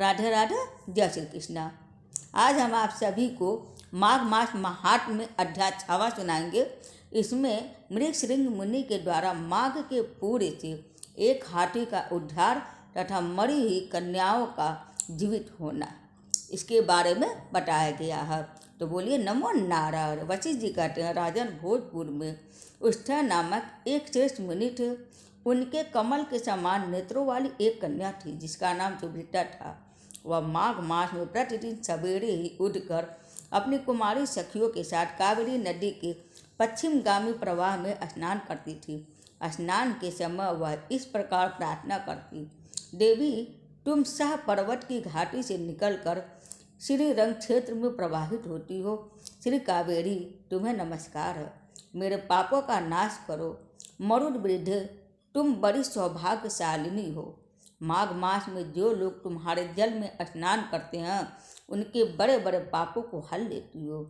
राधे राधे, जय श्री कृष्णा। आज हम आप सभी को माघ मास महात्म्य में अध्याय 6वां सुनाएंगे। इसमें मृगशृंग मुनि के द्वारा माघ के पूर्व से एक हाथी का उद्धार तथा मरी हुई कन्याओं का जीवित होना, इसके बारे में बताया गया है। तो बोलिए नमो नारायण। वशिष्ठ जी कहते हैं, राजन भोजपुर में उष्ठा नामक एक श्रेष्ठ मुनि थे। उनके कमल के समान नेत्रों वाली एक कन्या थी जिसका नाम सुभद्रा था। वह माघ मास में प्रतिदिन सवेरे ही उठकर अपनी कुमारी सखियों के साथ कावेरी नदी के पश्चिमगामी प्रवाह में स्नान करती थी। स्नान के समय वह इस प्रकार प्रार्थना करती, देवी तुम सह पर्वत की घाटी से निकलकर श्री रंग क्षेत्र में प्रवाहित होती हो। श्री कावेरी तुम्हें नमस्कार है, मेरे पापों का नाश करो। मरुद वृद्ध तुम बड़ी सौभाग्यशालिनी हो। माघ मास में जो लोग तुम्हारे जल में स्नान करते हैं उनके बड़े बड़े पापों को हल लेती हो।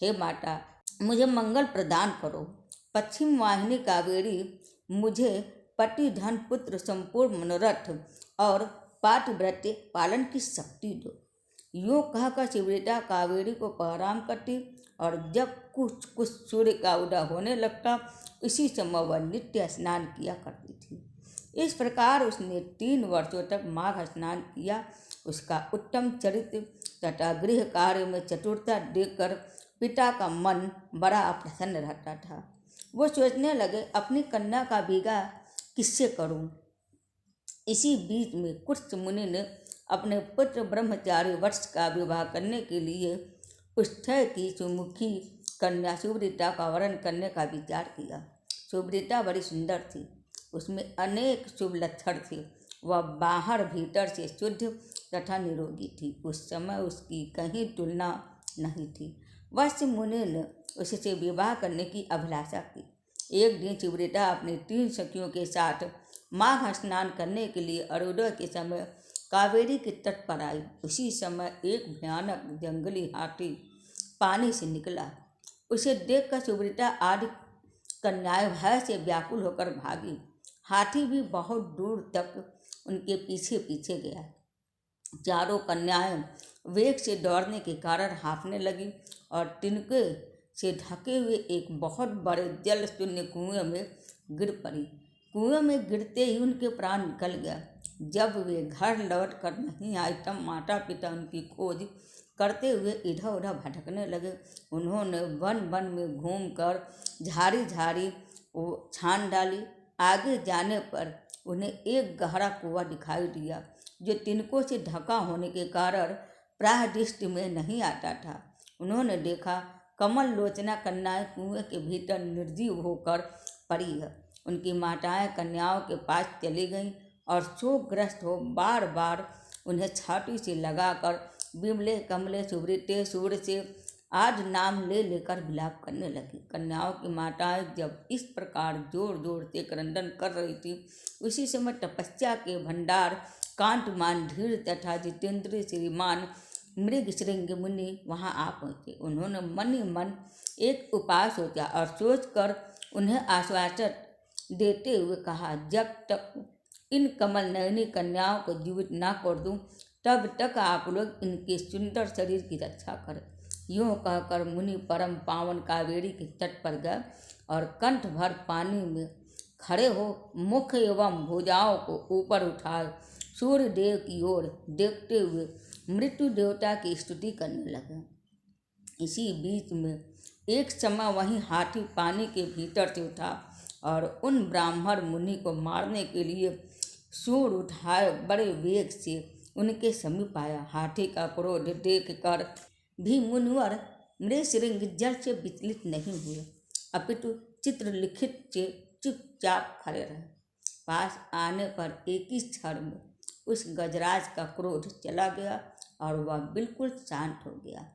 हे माता, मुझे मंगल प्रदान करो। पश्चिम वाहिनी कावेरी मुझे पति धन पुत्र संपूर्ण मनोरथ और पातिव्रत्य पालन की शक्ति दो। यूँ कहकर सुभद्रा कावेरी को प्रणाम करती और जब कुछ कुछ सूर्य का उदय होने लगता इसी समय वह नित्य स्नान किया करती थी। इस प्रकार उसने 3 वर्षों तक माघ स्नान किया। उसका उत्तम चरित्र तथा गृह कार्य में चतुरता देखकर पिता का मन बड़ा प्रसन्न रहता था। वो सोचने लगे अपनी कन्या का विवाह किससे करूं। इसी बीच में कुछ मुनि ने अपने पुत्र ब्रह्मचारी वत्स का विवाह करने के लिए उष्ठा की सुमुखी कन्या सुभद्रा का वरण करने का विचार किया। सुभद्रा बड़ी सुंदर थी, उसमें अनेक शुभ लक्षण थे। वह बाहर भीतर से शुद्ध तथा निरोगी थी। उस समय उसकी कहीं तुलना नहीं थी। वत्स मुनि ने उससे विवाह करने की अभिलाषा की। एक दिन सुभद्रा अपनी 3 सखियों के साथ माघ स्नान करने के लिए अरुणोदय के समय कावेरी के तट पर आई। उसी समय एक भयानक जंगली हाथी पानी से निकला। उसे देखकर सुभद्रा आदि कन्याएं भय से व्याकुल होकर भागी। हाथी भी बहुत दूर तक उनके पीछे पीछे गया। चारों कन्याएं वेग से दौड़ने के कारण हाँफने लगी और तिनके से ढके हुए एक बहुत बड़े जल शून्य कुएं में गिर पड़ी। कुएं में गिरते ही उनके प्राण निकल गया। जब वे घर लौट कर नहीं आए तब माता पिता उनकी खोज करते हुए इधर उधर भटकने लगे। उन्होंने वन वन में घूमकर झाड़ी झाड़ी छान डाली। आगे जाने पर उन्हें एक गहरा कुआं दिखाई दिया जो तिनकों से ढका होने के कारण प्राह दृष्टि में नहीं आता था। उन्होंने देखा कमल लोचना कन्याएं कुएं के भीतर निर्जीव होकर पड़ी है। उनकी माताएं कन्याओं के पास चली गईं और शोकग्रस्त हो बार बार उन्हें छाती से लगाकर बिमले कमले सुभृते सूर्य से आज नाम ले लेकर विलाप करने लगी। कन्याओं की माताएं जब इस प्रकार जोर जोर से क्रंदन कर रही थी उसी समय तपस्या के भंडार कांतमान धीर तथा जितेंद्र श्रीमान मृगशृंग मुनि वहां आ पहुँचे। उन्होंने मन ही मन एक उपाय सोचा और सोचकर उन्हें आश्वासन देते हुए कहा, जब तक इन कमल नयनी कन्याओं को जीवित ना कर दूं तब तक आप लोग इनके सुंदर शरीर की रक्षा करें। यूँ कहकर मुनि परम पावन कावेरी के तट पर गए और कंठ भर पानी में खड़े हो मुख एवं भुजाओं को ऊपर उठाए सूर्य देव की ओर देखते हुए मृत्यु देवता की स्तुति करने लगे। इसी बीच में एक समय वहीं हाथी पानी के भीतर से उठा और उन ब्राह्मण मुनि को मारने के लिए सूर उठाए बड़े वेग से उनके समीप आया। हाथी का क्रोध देख कर भी मुनिवर मृगशृंग जल से विचलित नहीं हुए, अपितु चित्रलिखित से चुपचाप खड़े रहे। पास आने पर एक ही क्षण में उस गजराज का क्रोध चला गया और वह बिल्कुल शांत हो गया।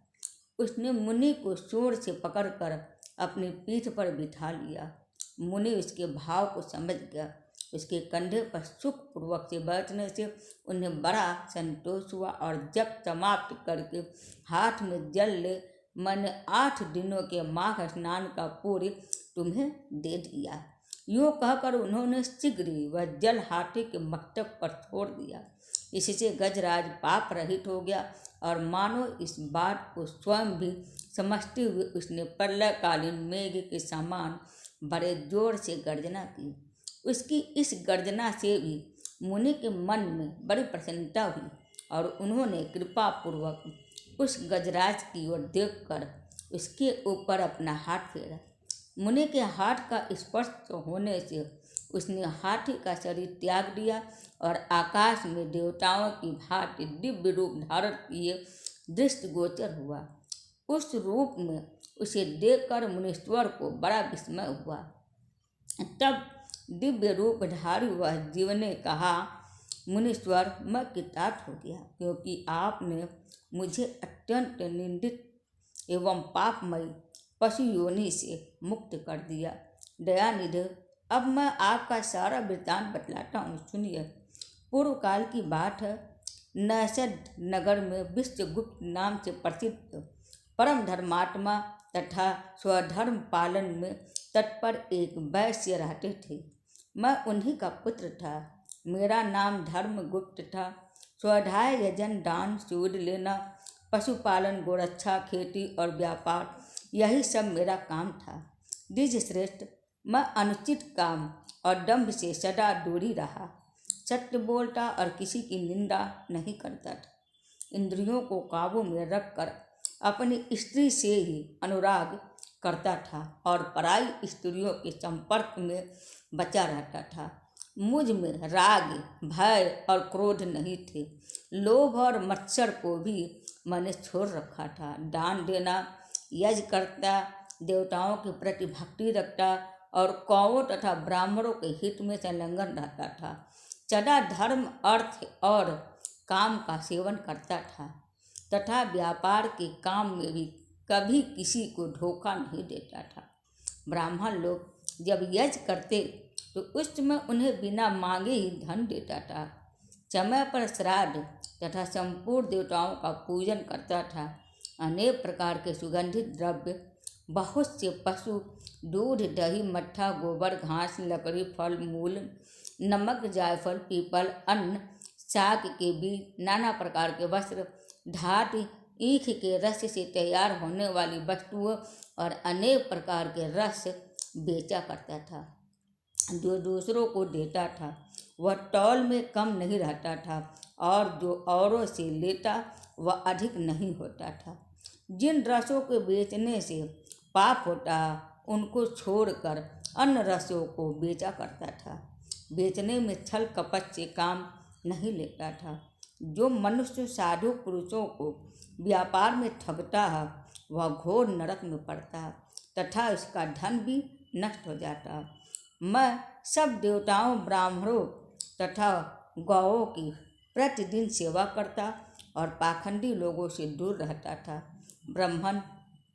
उसने मुनि को सूंड से पकड़कर अपनी पीठ पर बिठा लिया। मुनि उसके भाव को समझ गया। उसके कंधे पर सुखपूर्वक से बैठने से उन्हें बड़ा संतोष हुआ और जब समाप्त करके हाथ में जल ले, मैंने 8 दिनों के माघ स्नान का पूर्व तुम्हें दे दिया। यूँ कहकर उन्होंने शीघ्र ही वह जल हाथी के मस्तक पर छोड़ दिया। इससे गजराज पाप रहित हो गया और मानो इस बात को स्वयं भी समझते हुए उसने प्रलयकालीन मेघ के समान बड़े जोर से गर्जना की। उसकी इस गर्जना से भी मुनि के मन में बड़ी प्रसन्नता हुई और उन्होंने कृपा पूर्वक उस गजराज की ओर देखकर उसके ऊपर अपना हाथ फेरा। मुनि के हाथ का स्पर्श होने से उसने हाथी का शरीर त्याग दिया और आकाश में देवताओं की भांति दिव्य रूप धारण किए दृष्टिगोचर हुआ। उस रूप में उसे देखकर मुनीश्वर को बड़ा विस्मय हुआ। तब दिव्य रूपधारी वह जीव ने कहा, मुनीश्वर, मैं कृतार्थ हो गया, क्योंकि आपने मुझे अत्यंत निंदित एवं पापमयी पशु योनि से मुक्त कर दिया। दयानिधि, अब मैं आपका सारा वृत्तांत बतलाता हूँ, सुनिए। पूर्व काल की बात है। नैषद नगर में विश्वगुप्त नाम से प्रसिद्ध परम धर्मात्मा तथा स्वधर्म पालन में तत्पर एक वैश्य रहते थे। मैं उन्हीं का पुत्र था। मेरा नाम धर्मगुप्त था। स्वाध्याय, यजन, दान, सूद लेना, पशुपालन, गोरक्षा, खेती और व्यापार, यही सब मेरा काम था। द्विज श्रेष्ठ, मैं अनुचित काम और दंभ से सदा दूरी रहा। सत्य बोलता और किसी की निंदा नहीं करता था। इंद्रियों को काबू में रखकर अपनी स्त्री से ही अनुराग करता था और पराई स्त्रियों के संपर्क में बचा रहता था। मुझ में राग, भय और क्रोध नहीं थे। लोभ और मत्सर को भी मैंने छोड़ रखा था। दान देना, यज्ञ करता, देवताओं के प्रति भक्ति रखता और कौओं तथा ब्राह्मणों के हित में संलग्न रहता था। सदा धर्म, अर्थ और काम का सेवन करता था तथा व्यापार के काम में भी कभी किसी को धोखा नहीं देता था। ब्राह्मण लोग जब यज्ञ करते तो उस समय उन्हें बिना मांगे ही धन देता था। समय पर श्राद्ध तथा संपूर्ण देवताओं का पूजन करता था। अनेक प्रकार के सुगंधित द्रव्य, बहुत से पशु, दूध, दही, मट्ठा, गोबर, घास, लकड़ी, फल मूल, नमक, जायफल, पीपल, अन्न, साग के बीज, नाना प्रकार के वस्त्र, धातु, ईख के रस से तैयार होने वाली वस्तुओं और अनेक प्रकार के रस बेचा करता था। जो दूसरों को देता था वह तौल में कम नहीं रहता था और जो औरों से लेता वह अधिक नहीं होता था। जिन रसों के बेचने से पाप होता उनको छोड़कर अन्य रसों को बेचा करता था। बेचने में छल कपट से काम नहीं लेता था। जो मनुष्य साधु पुरुषों को व्यापार में ठगता है वह घोर नरक में पड़ता है तथा उसका धन भी नष्ट हो जाता है। मैं सब देवताओं, ब्राह्मणों तथा गौओं की प्रतिदिन सेवा करता और पाखंडी लोगों से दूर रहता था। ब्राह्मण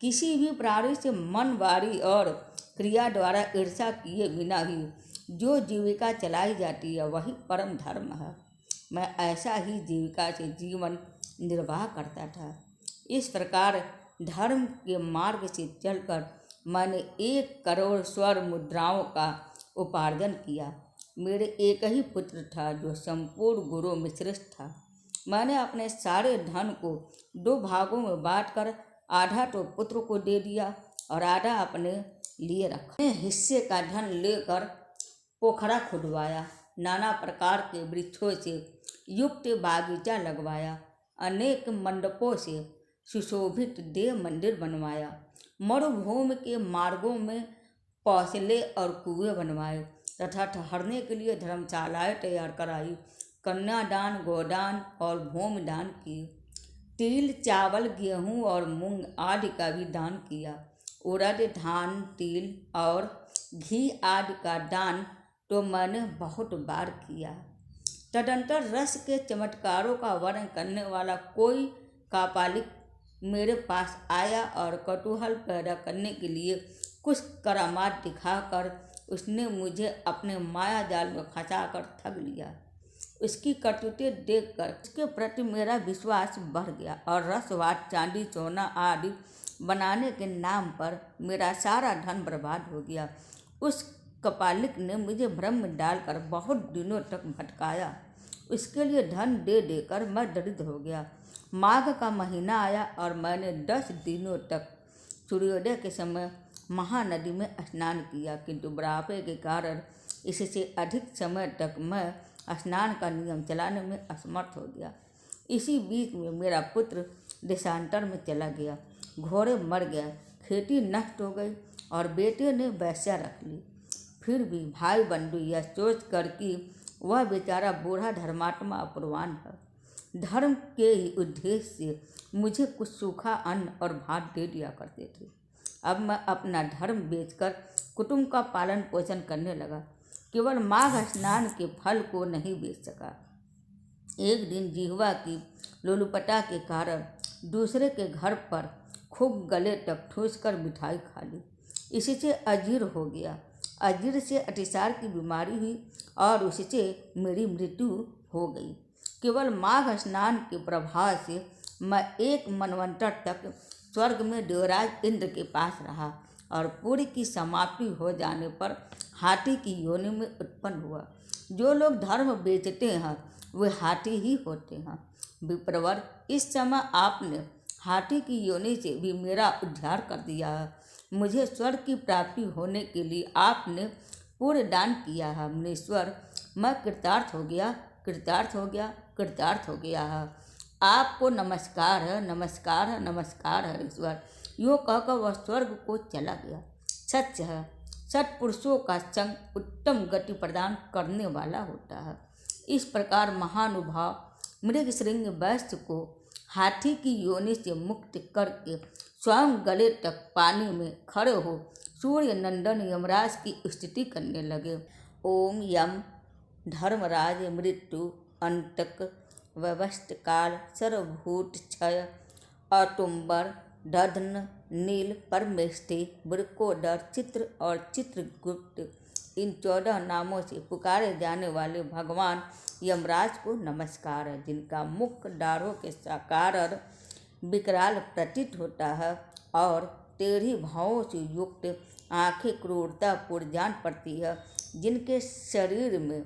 किसी भी प्राणी से मन, वाणी और क्रिया द्वारा ईर्ष्या किए बिना ही जो जीविका चलाई जाती है वही परम धर्म है। मैं ऐसा ही जीविका से जीवन निर्वाह करता था। इस प्रकार धर्म के मार्ग से चलकर मैंने 1 करोड़ स्वर्ण मुद्राओं का उपार्जन किया। मेरे एक ही पुत्र था जो संपूर्ण गुरुओं में श्रेष्ठ था। मैंने अपने सारे धन को 2 भागों में बांटकर आधा तो पुत्र को दे दिया और आधा अपने लिए रखा। अपने हिस्से का धन लेकर पोखरा खुदवाया, नाना प्रकार के वृक्षों से युक्त बागीचा लगवाया, अनेक मंडपों से सुशोभित देव मंदिर बनवाया, मरुभूमि के मार्गों में पौसले और कुएं बनवाए तथा ठहरने के लिए धर्मशालाएं तैयार कराई। कन्यादान, गोदान और भूमिदान किए। तिल, चावल, गेहूँ और मूंग आदि का भी दान किया। उड़द, धान, तिल और घी आदि का दान तो मैंने बहुत बार किया। तदंतर रस के चमत्कारों का वर्णन करने वाला कोई कापालिक मेरे पास आया और कौतूहल पैदा करने के लिए कुछ करामात दिखाकर उसने मुझे अपने माया जाल में फंसाकर ठग लिया। उसकी करतूतें देखकर उसके प्रति मेरा विश्वास बढ़ गया और रसवाद, चांदी, सोना आदि बनाने के नाम पर मेरा सारा धन बर्बाद हो गया। उस कपालिक ने मुझे भ्रम में डालकर बहुत दिनों तक भटकाया। उसके लिए धन दे देकर मैं दरिद्र हो गया। माघ का महीना आया और मैंने 10 दिनों तक सूर्योदय के समय महानदी में स्नान किया, किंतु बुढ़ापे के कारण इससे अधिक समय तक मैं स्नान का नियम चलाने में असमर्थ हो गया। इसी बीच में मेरा पुत्र देशांतर में चला गया, घोड़े मर गए, खेती नष्ट हो गई और बेटे ने वैश्या रख ली। फिर भी भाई बंधु यह सोच कर कि वह बेचारा बूढ़ा धर्मात्मा अपूर्वान है, धर्म के ही उद्देश्य से मुझे कुछ सूखा अन्न और भात दे दिया करते थे। अब मैं अपना धर्म बेचकर कुटुंब का पालन पोषण करने लगा, केवल माघ स्नान के फल को नहीं बेच सका। एक दिन जिह्वा की लोलुपता के कारण दूसरे के घर पर खूब गले तक ठूस कर मिठाई खा ली, इससे अजीर हो गया। अजीर से अतिसार की बीमारी हुई और उससे मेरी मृत्यु हो गई। केवल माघ स्नान के प्रभाव से मैं 1 मनवंतर तक स्वर्ग में देवराज इंद्र के पास रहा और पूरी की समाप्ति हो जाने पर हाथी की योनि में उत्पन्न हुआ। जो लोग धर्म बेचते हैं वे हाथी ही होते हैं। विप्रवर, इस समय आपने हाथी की योनि से भी मेरा उद्धार कर दिया है। मुझे स्वर्ग की प्राप्ति होने के लिए आपने पूर्ण दान किया है। मुनीश्वर, मैं कृतार्थ हो गया, कृतार्थ हो गया, कृतार्थ हो गया है। आपको नमस्कार है, नमस्कार है, नमस्कार है ईश्वर। यूँ कहकर वह स्वर्ग को चला गया। सत्य है, सत्पुरुषों का संग उत्तम गति प्रदान करने वाला होता है। इस प्रकार महानुभाव मृगशृंग वैश्य को हाथी की योनि से मुक्त करके स्वयं गले तक पानी में खड़े हो सूर्य नंदन यमराज की स्तुति करने लगे। ओम यम धर्मराज मृत्यु अंतक व्यवस्थ काल सर्वभूत क्षय अतुम्बर दधन नील परमेष्टि वृकोदर चित्र और चित्रगुप्त, इन 14 नामों से पुकारे जाने वाले भगवान यमराज को नमस्कार है, जिनका मुख दाढ़ों के कारण विकराल प्रतीत होता है और टेढ़ी भावों से युक्त आंखें क्रूरतापूर्ण जान पड़ती है, जिनके शरीर में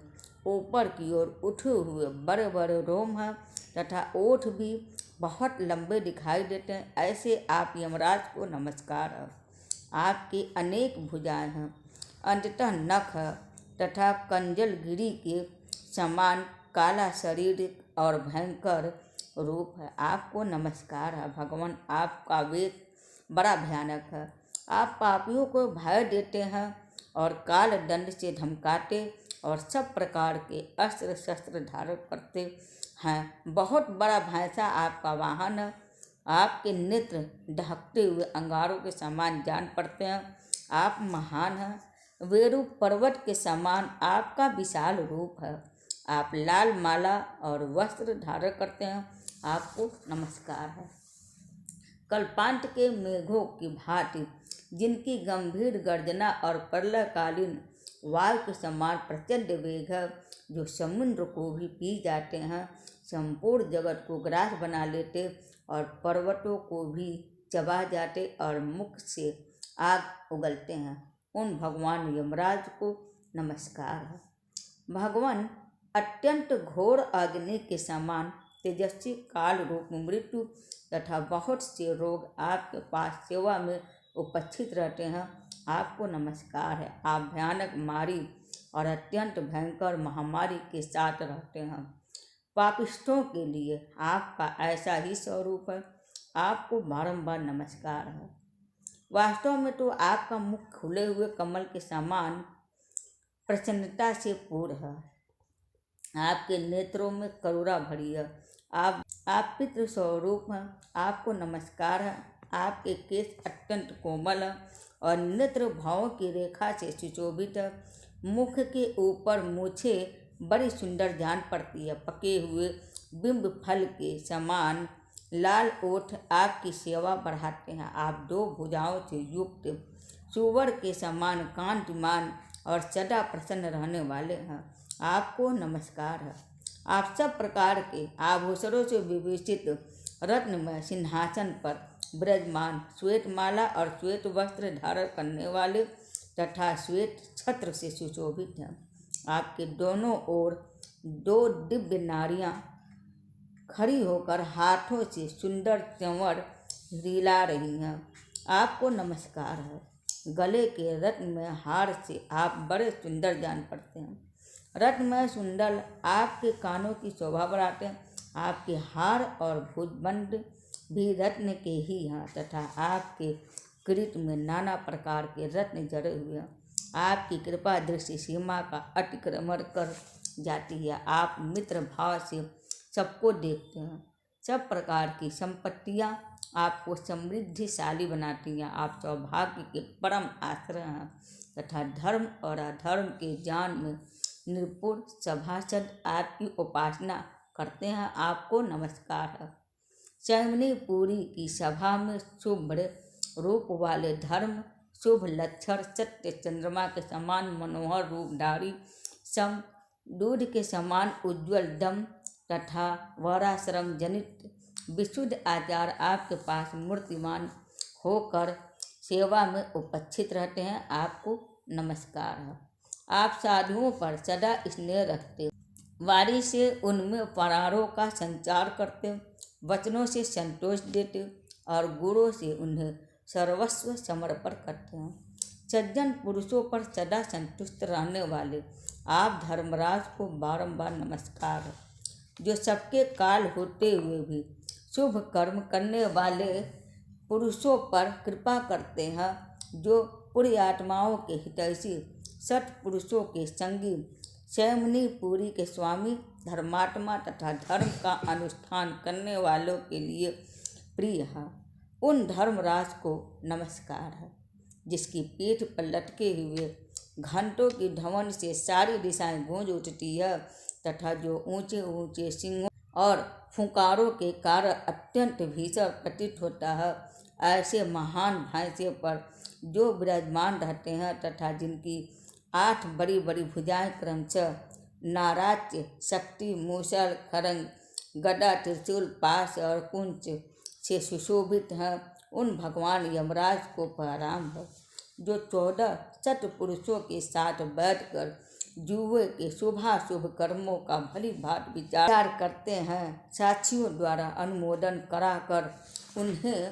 ऊपर की ओर उठे हुए बड़े बड़े रोम हैं तथा ओठ भी बहुत लंबे दिखाई देते हैं। ऐसे आप यमराज को नमस्कार है। आपकी अनेक भुजाएं हैं, अंततः नख है तथा कंजलगिरी के समान काला शरीर और भयंकर रूप है। आपको नमस्कार है भगवान। आपका वेद बड़ा भयानक है। आप पापियों को भय देते हैं और काल दंड से धमकाते और सब प्रकार के अस्त्र शस्त्र धारण करते हैं। बहुत बड़ा भैंसा आपका वाहन है। आपके नेत्र ढकते हुए अंगारों के समान जान पड़ते हैं। आप महान हैं। वेरु पर्वत के समान आपका विशाल रूप है। आप लाल माला और वस्त्र धारण करते हैं। आपको नमस्कार है। कल्पांत के मेघों की भांति जिनकी गंभीर गर्जना और प्रलयकालीन वायु के समान प्रचंड वेग है, जो समुद्र को भी पी जाते हैं, संपूर्ण जगत को ग्रास बना लेते और पर्वतों को भी चबा जाते और मुख से आग उगलते हैं, उन भगवान यमराज को नमस्कार है। भगवान अत्यंत घोर अग्नि के समान तेजस्वी काल रूप मृत्यु तथा बहुत से रोग आपके पास सेवा में उपस्थित रहते हैं। आपको नमस्कार है। आप भयानक मारी और अत्यंत भयंकर महामारी के साथ रहते हैं। पापिष्ठों के लिए आपका ऐसा ही स्वरूप है। आपको बारंबार नमस्कार है। वास्तव में तो आपका मुख खुले हुए कमल के समान प्रसन्नता से पूर्ण है। आपके नेत्रों में करुणा भरी है। आप पितृ स्वरूप हैं। आपको नमस्कार है। आपके केश अत्यंत कोमल है और नेत्र भावों की रेखा से सुशोभित है। मुख के ऊपर मूछें बड़ी सुंदर जान पड़ती है। पके हुए बिंब फल के समान लाल ओठ आपकी सेवा बढ़ाते हैं। आप 2 भुजाओं से युक्त सुवर के समान कांतिमान और सदा प्रसन्न रहने वाले हैं। आपको नमस्कार है। आप सब प्रकार के आभूषणों से विभूषित रत्नमय सिंहासन पर विराजमान, श्वेत माला और श्वेत वस्त्र धारण करने वाले तथा श्वेत छत्र से सुशोभित हैं। आपके दोनों ओर दो दिव्य नारियां खड़ी होकर हाथों से सुंदर च्यवड़ हिला रही हैं। आपको नमस्कार है। गले के रत्न में हार से आप बड़े सुंदर जान पड़ते हैं। रत्न में सुंदर आपके कानों की शोभा बढ़ाते हैं। आपके हार और भुजबंद भी रत्न के ही हैं तथा आपके किरीट में नाना प्रकार के रत्न जड़े हुए हैं। आपकी कृपा दृष्टि सीमा का अतिक्रमण कर जाती है। आप मित्र भाव से सबको देखते हैं। सब प्रकार की संपत्तियां आपको समृद्धिशाली बनाती हैं। आप सौभाग्य के परम आश्रय हैं तथा धर्म और अधर्म के जान में निपुण सभासद आपकी उपासना करते हैं। आपको नमस्कार है। चैमनीपुरी की सभा में शुभ रूप वाले धर्म शुभ लक्षण सत्य चंद्रमा के समान मनोहर रूपधारी सम दूध के समान उज्ज्वल दम तथा वराश्रम जनित विशुद्ध आचार आपके पास मूर्तिमान होकर सेवा में उपस्थित रहते हैं। आपको नमस्कार है। आप साधुओं पर सदा स्नेह रखते, वाणी से उनमें प्राणों का संचार करते, वचनों से संतोष देते और गुणों से उन्हें सर्वस्व समर्पण करते हैं। सज्जन पुरुषों पर सदा संतुष्ट रहने वाले आप धर्मराज को बारंबार नमस्कार है। जो सबके काल होते हुए भी शुभ कर्म करने वाले पुरुषों पर कृपा करते हैं। जो पूरी आत्माओं के हितैषी सत पुरुषों के संगी चैमनीपुरी के स्वामी धर्मात्मा तथा धर्म का अनुष्ठान करने वालों के लिए प्रिय है। उन धर्मराज को नमस्कार है जिसकी पीठ पर लटके हुए घंटों की ध्वनि से सारी दिशाएं गूंज उठती है तथा जो ऊंचे ऊंचे सिंहों और फुंकारों के कारण अत्यंत भीषण प्रतीत होता है। ऐसे महान भैंसे पर जो विराजमान रहते हैं तथा जिनकी 8 बड़ी बड़ी भुजाएं क्रमशः नाराज्य शक्ति मूसल खरंग गदा त्रिशूल पाश और कुंच से सुशोभित हैं, उन भगवान यमराज को प्रणाम है। जो 14 सत पुरुषों के साथ बैठकर जुए के शुभाशुभ कर्मों का भली भांति विचार करते हैं, साक्षियों द्वारा अनुमोदन कराकर उन्हें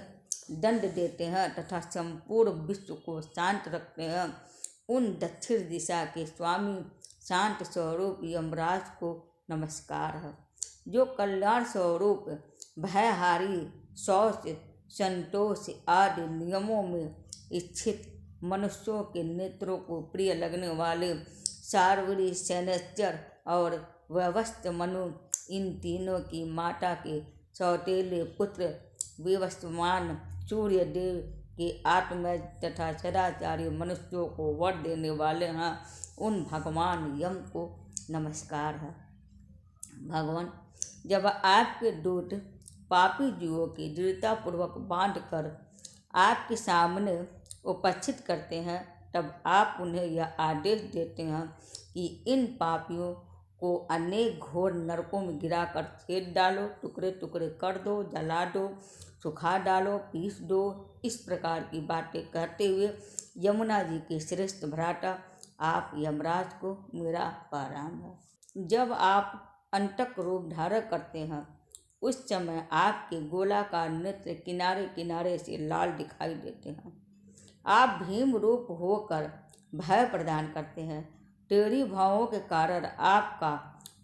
दंड देते हैं तथा संपूर्ण विश्व को शांत रखते हैं। उन दक्षिण दिशा के स्वामी शांत स्वरूप यमराज को नमस्कार है। जो कल्याण स्वरूप भयहारी शौच संतोष आदि नियमों में स्थित मनुष्यों के नेत्रों को प्रिय लगने वाले सार्वरी शनैश्चर और व्यवस्थ मनु इन तीनों की माता के सौतेले पुत्र विवस्वान सूर्य देव के आत्मज तथा सदाचारी मनुष्यों को वर देने वाले हैं, उन भगवान यम को नमस्कार है। भगवान जब आपके दूत पापी जीवों की दृढ़तापूर्वक बांधकर आपके सामने उपस्थित करते हैं तब आप उन्हें यह आदेश देते हैं कि इन पापियों को अनेक घोर नरकों में गिराकर छेद डालो, टुकड़े टुकड़े कर दो, जला दो, सुखा डालो, पीस दो। इस प्रकार की बातें कहते हुए यमुना जी के श्रेष्ठ भ्राता आप यमराज को मेरा प्रणाम है। जब आप अंतक रूप धारण करते हैं उस समय आपके गोलाकार नेत्र किनारे किनारे से लाल दिखाई देते हैं। आप भीम रूप होकर भय प्रदान करते हैं। टेढ़ी भावों के कारण आपका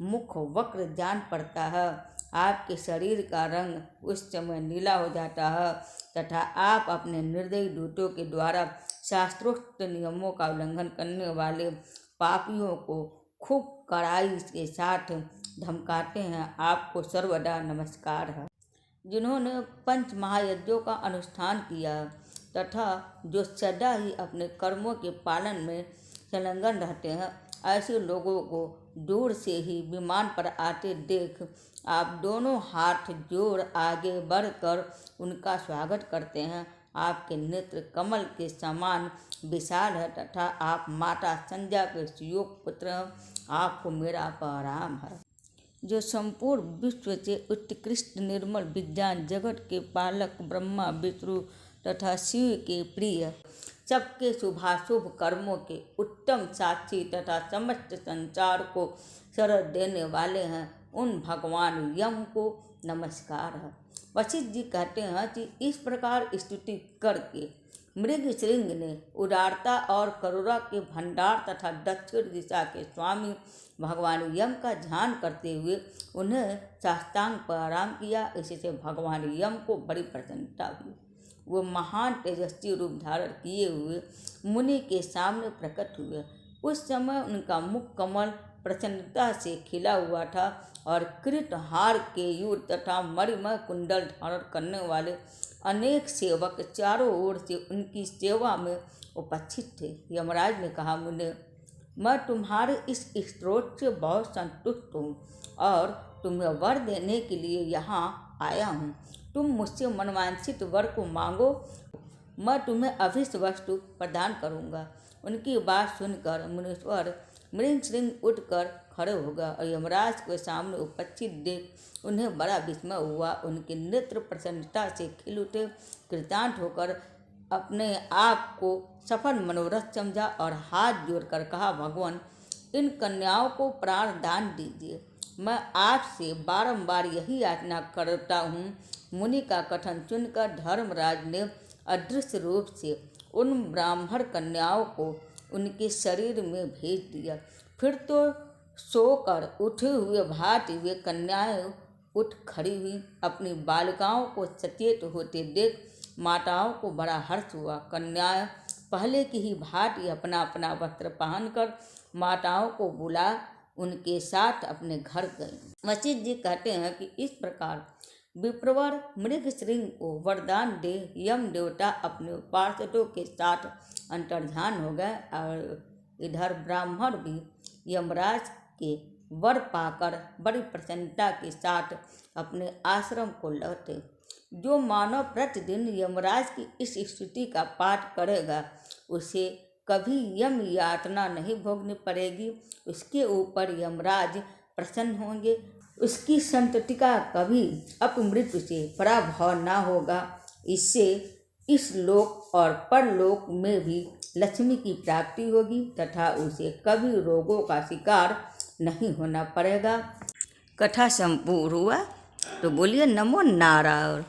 मुख वक्र जान पड़ता है। आपके शरीर का रंग उस समय नीला हो जाता है तथा आप अपने निर्दयी दूतों के द्वारा शास्त्रोक्त नियमों का उल्लंघन करने वाले पापियों को खूब कड़ाई के साथ धमकाते हैं। आपको सर्वदा नमस्कार है। जिन्होंने पंच महायज्ञों का अनुष्ठान किया तथा जो सदा ही अपने कर्मों के पालन में संलग्न रहते हैं, ऐसे लोगों को दूर से ही विमान पर आते देख आप दोनों हाथ जोड़ आगे बढ़कर उनका स्वागत करते हैं। आपके नेत्र कमल के समान विशाल है तथा आप माता संध्या के सुयोग पुत्र हैं। आपको मेरा प्रणाम है। जो संपूर्ण विश्व से उत्कृष्ट निर्मल विज्ञान जगत के पालक ब्रह्मा विष्णु तथा शिव के प्रिय सबके शुभाशुभ कर्मों के उत्तम साक्षी तथा समस्त संसार को शरण देने वाले हैं, उन भगवान यम को नमस्कार है। वशिष्ठ जी कहते हैं कि इस प्रकार स्तुति करके मृगशृंग ने उदारता और करुणा के भंडार तथा दक्षिण दिशा के स्वामी भगवान यम का ध्यान करते हुए उन्हें साष्टांग प्रणाम किया। इससे भगवान यम को बड़ी प्रसन्नता हुई। वो महान तेजस्वी रूप धारण किए हुए मुनि के सामने प्रकट हुए। उस समय उनका मुख कमल प्रसन्नता से खिला हुआ था और कृत हार के यूर तथा मणिमय कुंडल धारण करने वाले अनेक सेवक चारों ओर से उनकी सेवा में उपस्थित थे। यमराज ने कहा, मुने, मैं तुम्हारे इस स्त्रोत से बहुत संतुष्ट हूँ और तुम्हें वर देने के लिए यहाँ आया हूँ। तुम मुझसे मनवांछित वर को मांगो, मैं तुम्हें अभिष्ट वस्तु प्रदान करूँगा। उनकी बात सुनकर मुनीश्वर मृगशृंग उठकर खड़े हो गए और यमराज के सामने उपस्थित देख उन्हें बड़ा विस्मय हुआ। उनके नेत्र प्रसन्नता से खिल उठे। कृतांत होकर अपने आप को सफल मनोरथ समझा और हाथ जोड़कर कहा, भगवान, इन कन्याओं को प्राण दान दीजिए। मैं आपसे बारंबार यही याचना करता हूँ। मुनि का कथन सुनकर धर्मराज ने अदृश्य रूप से उन ब्राह्मण कन्याओं को उनके शरीर में भेज दिया। फिर तो सोकर उठे हुए भांति वे कन्याएं उठ खड़ी हुई। अपनी बालिकाओं को सचेत होते देख माताओं को बड़ा हर्ष हुआ। कन्याएं पहले की ही भांति अपना अपना वस्त्र पहनकर माताओं को बुला उनके साथ अपने घर गए। वशिष्ठ जी कहते हैं कि इस प्रकार विप्रवर मृगशृंग को वरदान दे यम देवता अपने पार्षदों के साथ अंतर्ध्यान हो गए और इधर ब्राह्मण भी यमराज के वर पाकर बड़ी प्रसन्नता के साथ अपने आश्रम को लौटे। जो मानव प्रतिदिन यमराज की इस स्तुति का पाठ करेगा उसे कभी यम यातना नहीं भोगनी पड़ेगी। उसके ऊपर यमराज प्रसन्न होंगे। उसकी संतति का कभी अपमृत्यु से पराभव न होगा। इससे इस लोक और परलोक में भी लक्ष्मी की प्राप्ति होगी तथा उसे कभी रोगों का शिकार नहीं होना पड़ेगा। कथा संपूर्ण हुआ। तो बोलिए नमो नारायण।